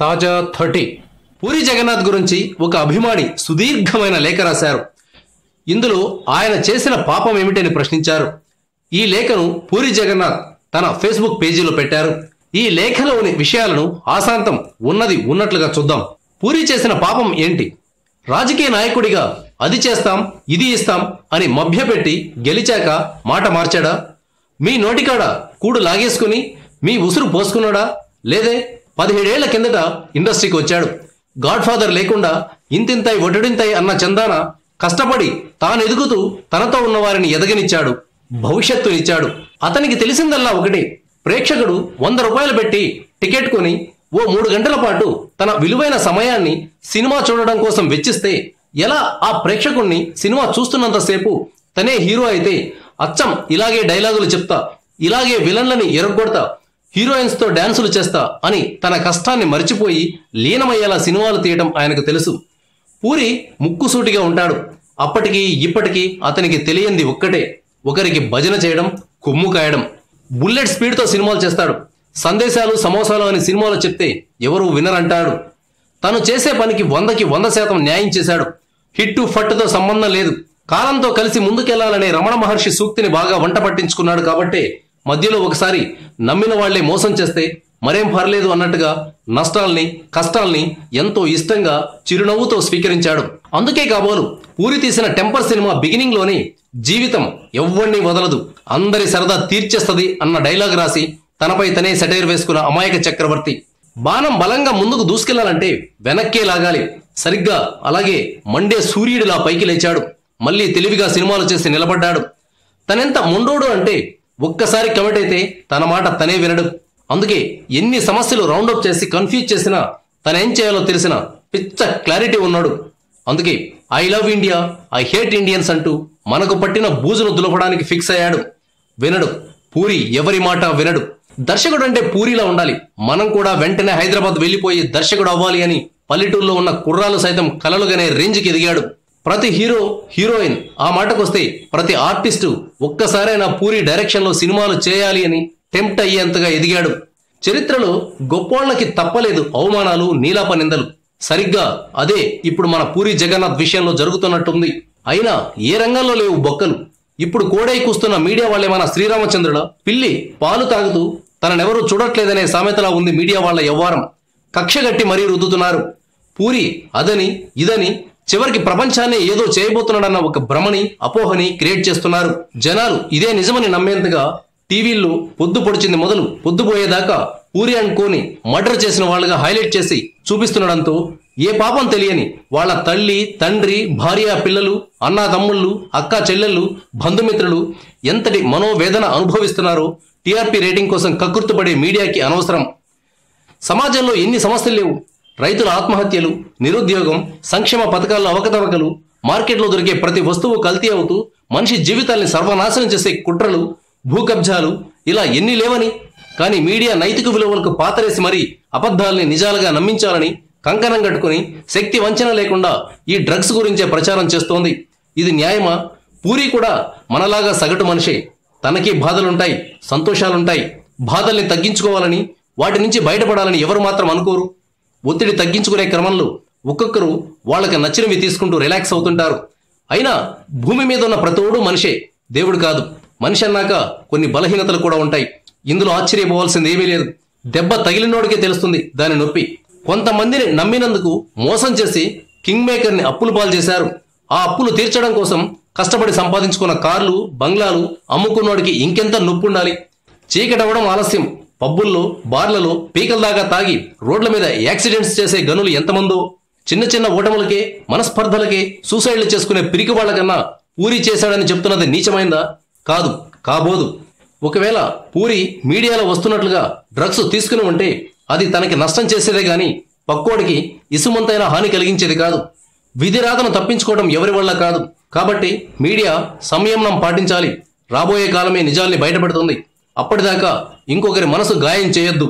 తాజా 30 పూరి జగన్నాథ్ గురించి ఒక అభిమాని సుదీర్ఘమైన లేఖ రాశారు. ఇందులో ఆయన చేసిన పాపం ఏమిటని ప్రశ్నించారు. ఈ లేఖను పూరి జగన్నాథ్ తన ఫేస్బుక్ పేజీలో పెట్టారు. ఈ లేఖలోని విషయాలను ఆశాంతం ఉన్నది ఉన్నట్లుగా చూద్దాం. పూరి చేసిన పాపం ఏంటి? రాజకీయ నాయకుడిగా అది చేస్తాం ఇది ఇస్తాం అని మభ్యపెట్టి గెలిచాక మాట మార్చాడా? మీ నోటికాడ కూడు లాగేసుకుని మీ ఉసురు పోసుకున్నాడా? లేదే 17 ఏళ్ల కిందట ఇండస్ట్రీకి వచ్చాడు. గాడ్ ఫాదర్ లేకుండా ఇంతింతాయి ఒటడింతాయి అన్న చందాన కష్టపడి తాను ఎదుగుతూ తనతో ఉన్న వారిని ఎదగనిచ్చాడు, భవిష్యత్తునిచ్చాడు. అతనికి తెలిసిందల్లా ఒకటి, ప్రేక్షకుడు 100 రూపాయలు పెట్టి టికెట్ కొని ఓ 3 గంటల పాటు తన విలువైన సమయాన్ని సినిమా చూడడం కోసం వెచ్చిస్తే ఎలా ఆ ప్రేక్షకుణ్ణి సినిమా చూస్తున్నంతసేపు తనే హీరో అయితే అచ్చం ఇలాగే డైలాగులు చెప్తా, ఇలాగే విలన్లని ఎరగొడతా, హీరోయిన్స్ తో డాన్సులు చేస్తా అని తన కష్టాన్ని మర్చిపోయి లీనమయ్యేలా సినిమాలు తీయడం ఆయనకు తెలుసు. పూరి ముక్కుసూటిగా ఉంటాడు. అప్పటికి ఇప్పటికీ అతనికి తెలియంది ఒక్కటే, ఒకరికి భజన చేయడం, కొమ్ము కాయడం. బుల్లెట్ స్పీడ్తో సినిమాలు చేస్తాడు. సందేశాలు సమోసాలు అని సినిమాలు చెప్తే ఎవరు వినరంటాడు. తను చేసే పనికి 100కి 100% న్యాయం చేశాడు. హిట్టు ఫట్టుతో సంబంధం లేదు, కాలంతో కలిసి ముందుకెళ్లాలనే రమణ మహర్షి సూక్తిని బాగా వంట పట్టించుకున్నాడు. కాబట్టే మధ్యలో ఒకసారి నమ్మిన వాళ్లే మోసం చేస్తే మరేం పర్లేదు అన్నట్టుగా నష్టాల్ని కష్టాల్ని ఎంతో ఇష్టంగా చిరునవ్వుతో స్వీకరించాడు. అందుకే కాబోలు పూరి తీసిన టెంపర్ సినిమా బిగినింగ్ లోని జీవితం ఎవ్వణ్ణి వదలదు, అందరి సరదా తీర్చేస్తది అన్న డైలాగ్ రాసి తనపై తనే సెటైర్ వేసుకున్న అమాయక చక్రవర్తి. బాణం బలంగా ముందుకు దూసుకెళ్లాలంటే వెనక్కే లాగాలి. సరిగ్గా అలాగే మండే సూర్యుడిలా పైకి లేచాడు. మళ్ళీ తెలివిగా సినిమాలు చేసి నిలబడ్డాడు. తనెంత మొండోడు అంటే ఒక్కసారి కమిట్ అయితే తన మాట తనే వినడు. అందుకే ఎన్ని సమస్యలు రౌండప్ చేసి కన్ఫ్యూజ్ చేసినా తనేం చేయాలో తెలిసిన పిచ్చ క్లారిటీ ఉన్నాడు. అందుకే I love India, I hate Indians అంటూ మనకు పట్టిన బూజును దులపడానికి ఫిక్స్ అయ్యాడు. వినడు, పూరి ఎవరి మాట వినడు. దర్శకుడు అంటే పూరిలా ఉండాలి. మనం కూడా వెంటనే హైదరాబాద్ వెళ్లిపోయి దర్శకుడు అవ్వాలి అని పల్లెటూరులో ఉన్న కుర్రాలు సైతం కలలుగానే రేంజ్కి ఎదిగాడు. ప్రతి హీరో హీరోయిన్, ఆ మాటకొస్తే ప్రతి ఆర్టిస్టు ఒక్కసారైనా పూరి డైరెక్షన్ లో సినిమాలు చేయాలి అని టెంప్ట్ అయ్యేంతగా ఎదిగాడు. చరిత్రలో గొప్పోళ్లకి తప్పలేదు అవమానాలు, నీలాప నిందలు. సరిగ్గా అదే ఇప్పుడు మన పూరి జగన్నాథ్ విషయంలో జరుగుతున్నట్టుంది. అయినా ఏ రంగంలో లేవు బొక్కలు. ఇప్పుడు కోడై కూస్తున్న మీడియా వాళ్ళేమన్నా శ్రీరామచంద్రుల పిల్లి పాలు తాగుతూ తననెవరూ చూడట్లేదనే సామెతలా ఉంది మీడియా వాళ్ళ వ్యవహారం. కక్షగట్టి మరీ రుద్దుతున్నారు. పూరి అదని ఇదని చివరికి ప్రపంచాన్ని ఏదో చేయబోతున్నాడన్న ఒక భ్రమని అపోహని క్రియేట్ చేస్తున్నారు. జనాలు ఇదే నిజమని నమ్మేంతగా టీవీల్లో పొద్దు పొడిచింది మొదలు పొద్దుపోయేదాకా పూరి అండ్ కోని మర్డర్ చేసిన వాళ్ళుగా హైలైట్ చేసి చూపిస్తుండడంతో ఏ పాపం తెలియని వాళ్ళ తల్లి తండ్రి భార్య పిల్లలు అన్నా తమ్ముళ్ళు అక్క చెల్లెళ్ళు బంధుమిత్రులు ఎంతటి మనోవేదన అనుభవిస్తున్నారో టీఆర్పీ రేటింగ్ కోసం కక్కుర్తుపడే మీడియాకి అనవసరం. సమాజంలో ఎన్ని సమస్యలు లేవు. రైతుల ఆత్మహత్యలు, నిరుద్యోగం, సంక్షేమ పథకాల్లో అవకతవకలు, మార్కెట్లో దొరికే ప్రతి వస్తువు కల్తీ అవుతూ మనిషి జీవితాల్ని సర్వనాశనం చేసే కుట్రలు, భూ కబ్జాలు, ఇలా ఎన్ని లేవని. కానీ మీడియా నైతిక విలువలకు పాతరేసి మరీ అబద్ధాలని నిజాలుగా నమ్మించాలని కంకణం కట్టుకుని శక్తి వంచన లేకుండా ఈ డ్రగ్స్ గురించే ప్రచారం చేస్తోంది. ఇది న్యాయమా? పూరి కూడా మనలాగా సగటు మనిషే. తనకి బాధలుంటాయి, సంతోషాలుంటాయి. బాధల్ని తగ్గించుకోవాలని, వాటి నుంచి బయటపడాలని ఎవరు మాత్రం అనుకోరు. ఒత్తిడి తగ్గించుకునే క్రమంలో ఒక్కొక్కరు వాళ్ళకి నచ్చినవి తీసుకుంటూ రిలాక్స్ అవుతుంటారు. అయినా భూమి మీద ఉన్న ప్రతోడు మనిషే, దేవుడు కాదు. మనిషి అన్నాక కొన్ని బలహీనతలు కూడా ఉంటాయి. ఇందులో ఆశ్చర్యపోవాల్సింది ఏమీ లేదు. దెబ్బ తగిలినోడికే తెలుస్తుంది దాని నొప్పి. కొంతమందిని నమ్మినందుకు మోసం చేసి కింగ్ మేకర్ని అప్పులు పాలు చేశారు. ఆ అప్పులు తీర్చడం కోసం కష్టపడి సంపాదించుకున్న కార్లు బంగ్లాలు అమ్ముకున్నోడికి ఇంకెంత నొప్పి ఉండాలి. చీకటవ్వడం ఆలస్యం. పబ్బుల్లో బార్లలో పీకల దాకా తాగి రోడ్ల మీద యాక్సిడెంట్స్ చేసే గనులు ఎంతమందో. చిన్న చిన్న ఓటములకే మనస్పర్ధలకే సూసైడ్లు చేసుకునే పిరికి వాళ్ళకన్నా పూరి చేశాడని చెప్తున్నది నీచమైందా? కాదు, కాబోదు. ఒకవేళ పూరి మీడియాలో వస్తున్నట్లుగా డ్రగ్స్ తీసుకుని ఉంటే అది తనకి నష్టం చేసేదే గాని పక్కోడికి ఇసుమంతైనా హాని కలిగించేది కాదు. విధిరాతను తప్పించుకోవడం ఎవరి వల్ల కాదు. కాబట్టి మీడియా సంయమనం పాటించాలి. రాబోయే కాలమే నిజాల్ని బయటపెడుతుంది. అప్పటిదాకా ఇంకొకరి మనసు గాయం చేయొద్దు.